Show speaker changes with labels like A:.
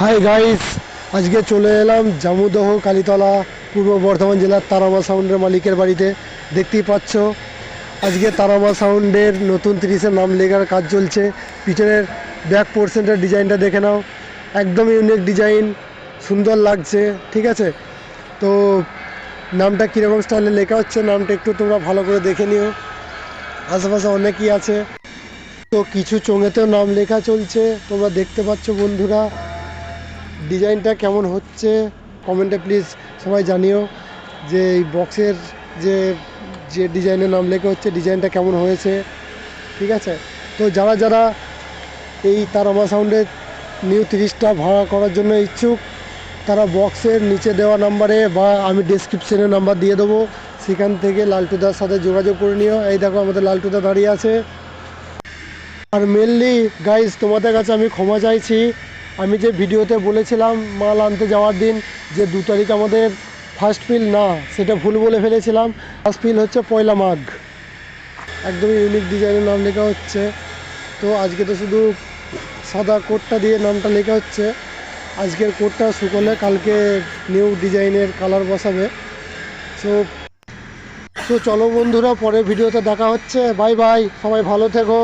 A: Hi guys, আজকে চলে এলাম জামুদহ কালীতলা পূর্ব বর্ধমান জেলার তারামা সাউন্ডের মালিকের বাড়িতে। দেখতেই পাচ্ছ আজকে তারামা সাউন্ডের নতুন 30-এর নাম লেখার কাজ চলছে। পিছনের ব্যাক পোর্শনটার ডিজাইনটা দেখে নাও, একদম ইউনিক ডিজাইন, সুন্দর লাগছে। ঠিক আছে, তো নামটা কীরকম স্টাইলে লেখা হচ্ছে নামটা একটু তোমরা ভালো করে দেখে নিও। আশেপাশে অনেকই আছে, তো কিছু চোঙেতেও নাম লেখা চলছে, তোমরা দেখতে পাচ্ছ বন্ধুরা। ডিজাইনটা কেমন হচ্ছে কমেন্টে প্লিজ সবাই জানিও, যে এই বক্সের যে যে ডিজাইনের নাম লেখা হচ্ছে ডিজাইনটা কেমন হয়েছে। ঠিক আছে, তো যারা যারা এই তারামা সাউন্ডের নিউ 30টা ভাড়া করার জন্য ইচ্ছুক, তারা বক্সের নিচে দেওয়া নাম্বারে বা আমি ডেসক্রিপশনে নাম্বার দিয়ে দেবো, সেখান থেকে লালটুদার সাথে যোগাযোগ করে নিও। এই দেখো আমাদের লালটুদা দাঁড়িয়ে আছে। আর মেনলি গাইজ, তোমাদের কাছে আমি ক্ষমা চাইছি, আমি যে ভিডিওতে বলেছিলাম মাল আনতে যাওয়ার দিন যে 2 তারিখ আমাদের ফার্স্ট ফিল, না সেটা ভুল বলে ফেলেছিলাম। ফার্স্ট ফিল হচ্ছে 1 মাঘ। একদমই ইউনিক ডিজাইনের নাম লেখা হচ্ছে। তো আজকে তো শুধু সাদা কোটটা দিয়ে নামটা লেখা হচ্ছে, আজকের কোটটা শুকোলে কালকে নিউ ডিজাইনের কালার বসাবে। সো তো চলো বন্ধুরা, পরের ভিডিওতে দেখা হচ্ছে। বাই বাই, সবাই ভালো থেকো।